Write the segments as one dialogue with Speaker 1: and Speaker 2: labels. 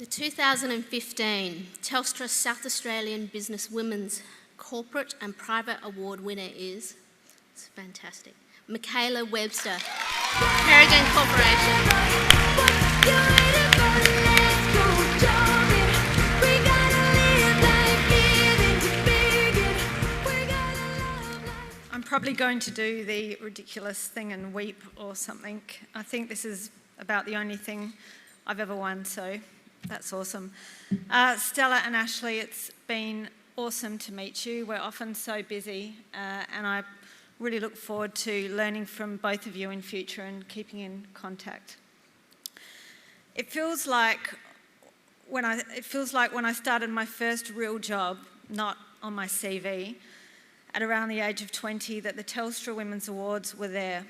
Speaker 1: The 2015 Telstra South Australian Business Women's Corporate and Private Award winner is, it's fantastic, Michaela Webster, American Corporation.
Speaker 2: I'm probably going to do the ridiculous thing and weep or something. I think this is about the only thing I've ever won, so that's awesome. Stella and Ashley, it's been awesome to meet you. We're often so busy, and I really look forward to learning from both of you in future and keeping in contact. It feels like when I started my first real job, not on my CV, at around the age of 20, that the Telstra Women's Awards were there,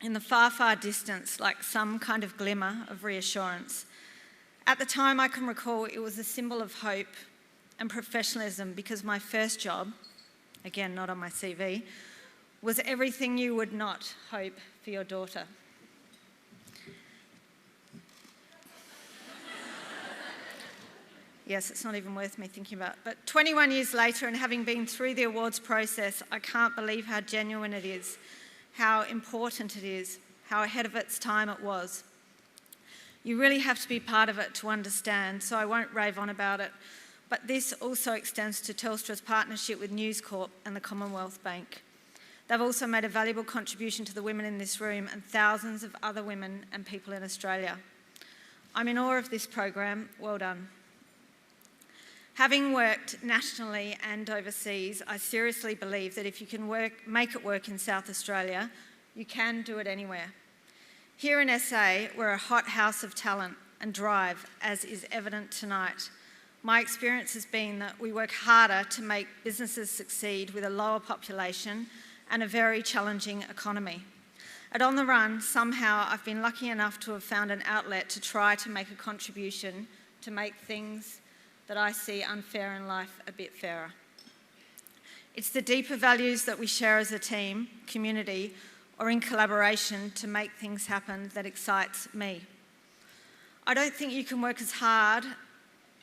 Speaker 2: in the far, far distance, like some kind of glimmer of reassurance. At the time, I can recall it was a symbol of hope and professionalism, because my first job, again not on my CV, was everything you would not hope for your daughter. Yes, it's not even worth me thinking about. But 21 years later, and having been through the awards process, I can't believe how genuine it is, how important it is, how ahead of its time it was. You really have to be part of it to understand, so I won't rave on about it. But this also extends to Telstra's partnership with News Corp and the Commonwealth Bank. They've also made a valuable contribution to the women in this room and thousands of other women and people in Australia. I'm in awe of this program. Well done. Having worked nationally and overseas, I seriously believe that if you can make it work in South Australia, you can do it anywhere. Here in SA, we're a hot house of talent and drive, as is evident tonight. My experience has been that we work harder to make businesses succeed with a lower population and a very challenging economy. At On The Run, somehow I've been lucky enough to have found an outlet to try to make a contribution to make things that I see unfair in life a bit fairer. It's the deeper values that we share as a team, community, or in collaboration to make things happen that excites me. I don't think you can work as hard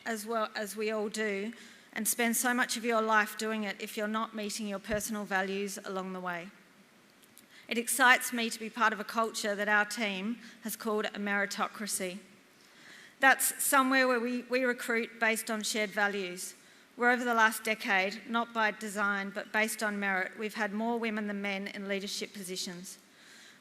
Speaker 2: as well as we all do and spend so much of your life doing it if you're not meeting your personal values along the way. It excites me to be part of a culture that our team has called a meritocracy. That's somewhere where we recruit based on shared values, where over the last decade, not by design, but based on merit, we've had more women than men in leadership positions,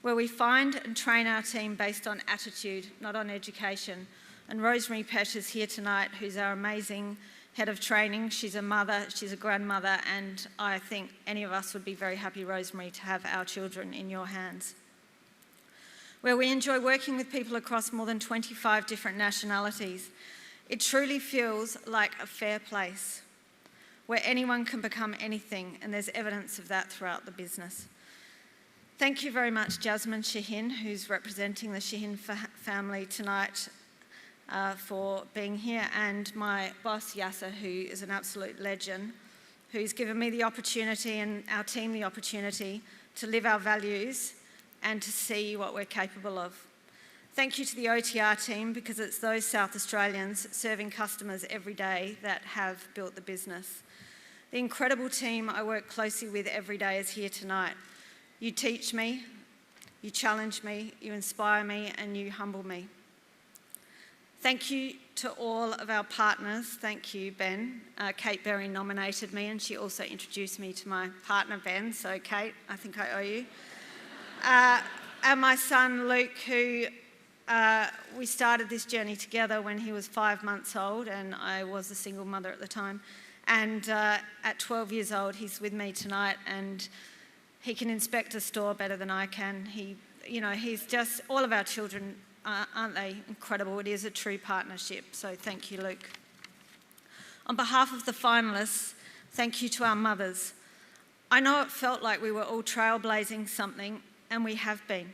Speaker 2: where we find and train our team based on attitude, not on education. And Rosemary Pesh is here tonight, who's our amazing head of training. She's a mother, she's a grandmother, and I think any of us would be very happy, Rosemary, to have our children in your hands. Where we enjoy working with people across more than 25 different nationalities. It truly feels like a fair place, where anyone can become anything, and there's evidence of that throughout the business. Thank you very much, Jasmine Shahin, who's representing the Shahin family tonight, for being here, and my boss, Yasser, who is an absolute legend, who's given me the opportunity and our team the opportunity to live our values and to see what we're capable of. Thank you to the OTR team, because it's those South Australians serving customers every day that have built the business. The incredible team I work closely with every day is here tonight. You teach me, you challenge me, you inspire me, and you humble me. Thank you to all of our partners. Thank you, Ben. Kate Berry nominated me, and she also introduced me to my partner, Ben. So, Kate, I think I owe you. And my son, Luke, who we started this journey together when he was 5 months old, and I was a single mother at the time. And at 12 years old, he's with me tonight, and he can inspect a store better than I can. He's just, all of our children, aren't they incredible? It is a true partnership, so thank you, Luke. On behalf of the finalists, thank you to our mothers. I know it felt like we were all trailblazing something, and we have been.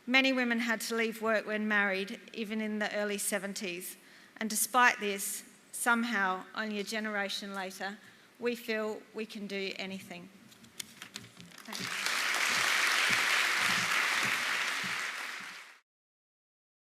Speaker 2: Many women had to leave work when married, even in the early 70s. And despite this, somehow, only a generation later, we feel we can do anything.